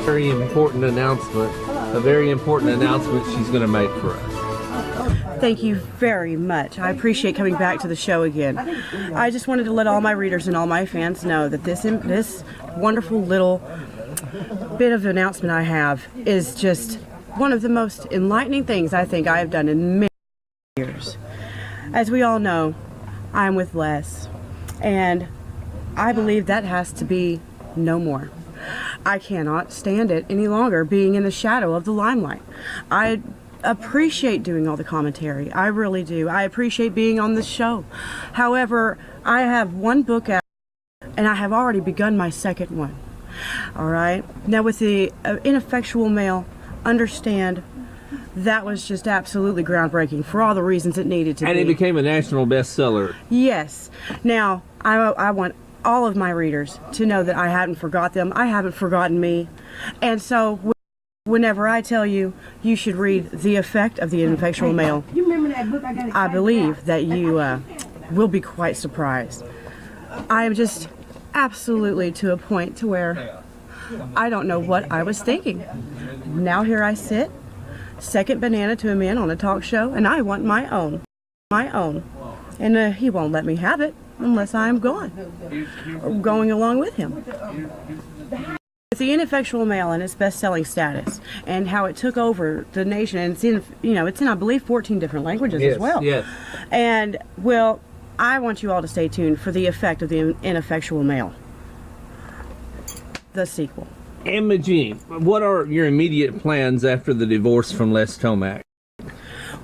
Very important announcement. A very important announcement she's going to make for us. Thank you very much. I appreciate coming back to the show again. I just wanted to let all my readers and all my fans know that this wonderful little bit of announcement I have is just one of the most enlightening things I think I have done in many years. As we all know, I'm with Les, and I believe that has to be no more. I cannot stand it any longer, being in the shadow of the limelight. I appreciate doing all the commentary. I really do. I appreciate being on the show. However, I have one book out, and I have already begun my second one. All right? Now, with the Ineffectual Male, understand that was just absolutely groundbreaking for all the reasons it needed to be. And it became a national bestseller. Yes. Now, I want all of my readers to know that I haven't forgot them. I haven't forgotten me. And so whenever I tell you you should read The Effect of the Ineffectual Male, I believe that you will be quite surprised. I am just absolutely to a point to where I don't know what I was thinking. Now here I sit, second banana to a man on a talk show, and I want my own. And he won't let me have it unless I'm gone, or going along with him. With The Ineffectual Male and its best-selling status, and how it took over the nation, and it's in, it's in, I believe, 14 different languages as well. Yes. And, well, I want you all to stay tuned for The Effect of the Ineffectual Male, the sequel. Imogene, what are your immediate plans after the divorce from Les Tomac?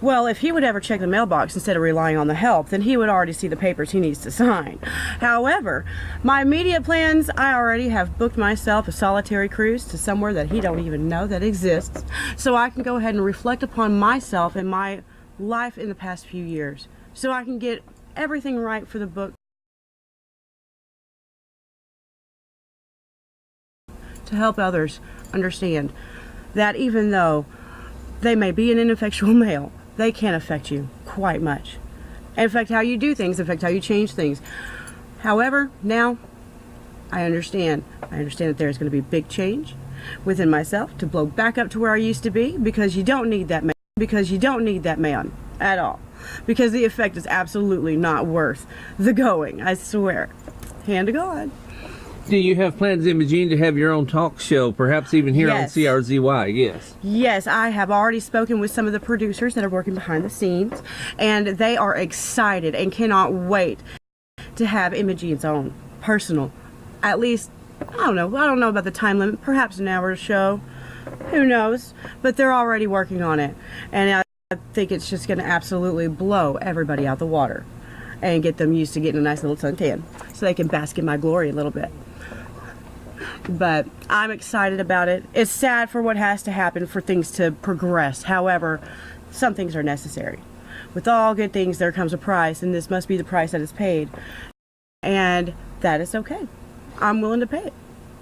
Well, if he would ever check the mailbox instead of relying on the help, then he would already see the papers he needs to sign. However, my immediate plans, I already have booked myself a solitary cruise to somewhere that he don't even know that exists, so I can go ahead and reflect upon myself and my life in the past few years, so I can get everything right for the book to help others understand that even though they may be an ineffectual male, they can affect you quite much. And affect how you do things, affect how you change things. However, now I understand that there's going to be big change within myself to blow back up to where I used to be, because you don't need that man, at all. Because the effect is absolutely not worth the going, I swear. Hand to God. Do you have plans, Imogene, to have your own talk show, perhaps even here Yes. on CRZY? Yes. Yes, I have already spoken with some of the producers that are working behind the scenes, and they are excited and cannot wait to have Imogene's own personal, at least, I don't know about the time limit, perhaps an hour show, who knows, but they're already working on it, and I think it's just going to absolutely blow everybody out the water and get them used to getting a nice little suntan so they can bask in my glory a little bit. But I'm excited about it. It's sad for what has to happen for things to progress. However, some things are necessary. With all good things, there comes a price, and this must be the price that is paid. And that is okay. I'm willing to pay it,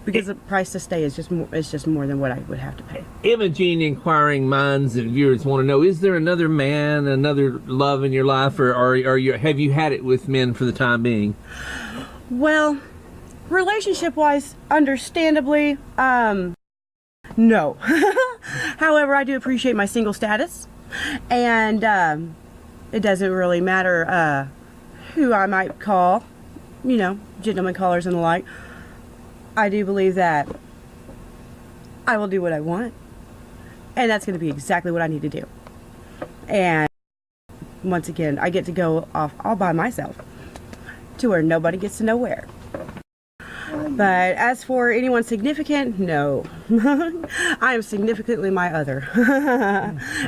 because the price to stay is just more than what I would have to pay. Imogene, inquiring minds and viewers want to know, is there another man, another love in your life, or have you had it with men for the time being? Well, relationship-wise, understandably, no. However, I do appreciate my single status, and it doesn't really matter who I might call, gentlemen callers and the like. I do believe that I will do what I want, and that's going to be exactly what I need to do. And once again, I get to go off all by myself to where nobody gets to know where. But as for anyone significant, no. I am significantly my other.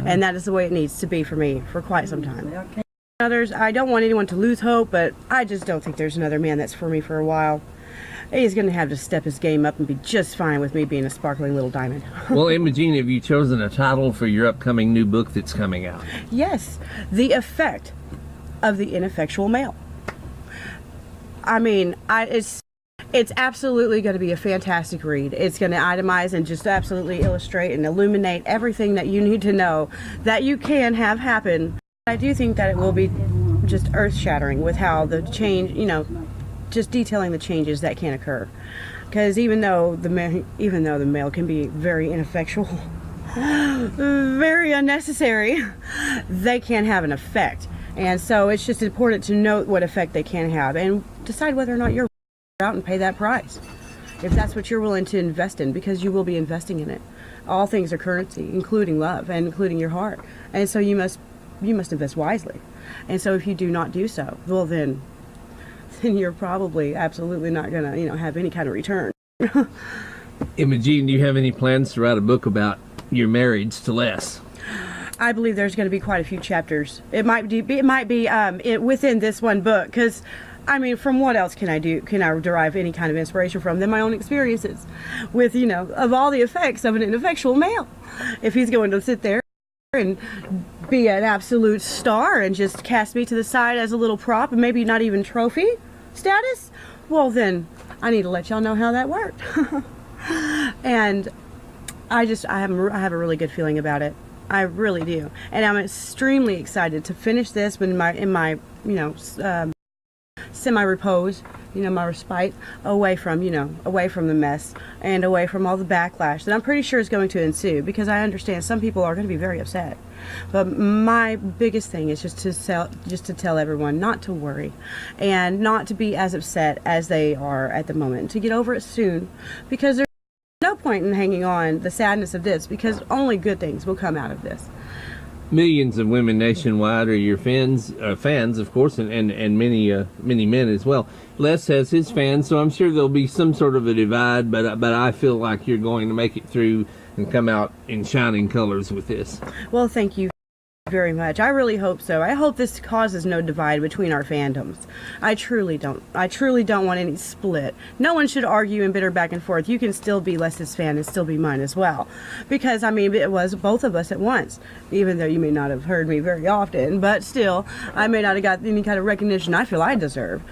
And that is the way it needs to be for me for quite some time. Others, I don't want anyone to lose hope, but I just don't think there's another man that's for me for a while. He's going to have to step his game up and be just fine with me being a sparkling little diamond. Well, Imogene, have you chosen a title for your upcoming new book that's coming out? Yes, The Effect of the Ineffectual Male. I mean, it's absolutely going to be a fantastic read. It's going to itemize and just absolutely illustrate and illuminate everything that you need to know that you can have happen. I do think that it will be just earth-shattering with how the change, just detailing the changes that can occur. Because even though the male can be very ineffectual, very unnecessary, they can have an effect. And so it's just important to note what effect they can have and decide whether or not you're out and pay that price. If that's what you're willing to invest in, because you will be investing in it. All things are currency, including love and including your heart. And so you must invest wisely. And so if you do not do so, well then you're probably absolutely not going to, have any kind of return. Imogene, do you have any plans to write a book about your marriage to Les? I believe there's going to be quite a few chapters. It might be within this one book, because from what else can I derive any kind of inspiration from than my own experiences with, of all the effects of an ineffectual male. If he's going to sit there and be an absolute star and just cast me to the side as a little prop and maybe not even trophy status, well then I need to let y'all know how that worked. And I have a really good feeling about it. I really do, and I'm extremely excited to finish this in my semi-repose, my respite, away from the mess and away from all the backlash that I'm pretty sure is going to ensue, because I understand some people are going to be very upset. But my biggest thing is just to tell everyone not to worry and not to be as upset as they are at the moment, to get over it soon, because there's no point in hanging on the sadness of this, because only good things will come out of this. Millions of women nationwide are your fans, of course, and many men as well. Les has his fans, so I'm sure there'll be some sort of a divide, but I feel like you're going to make it through and come out in shining colors with this. Well, thank you very much. I really hope so. I hope this causes no divide between our fandoms. I truly don't want any split. No one should argue and bitter back and forth. You can still be Les's fan and still be mine as well. Because, it was both of us at once. Even though you may not have heard me very often, but still, I may not have got any kind of recognition I feel I deserve.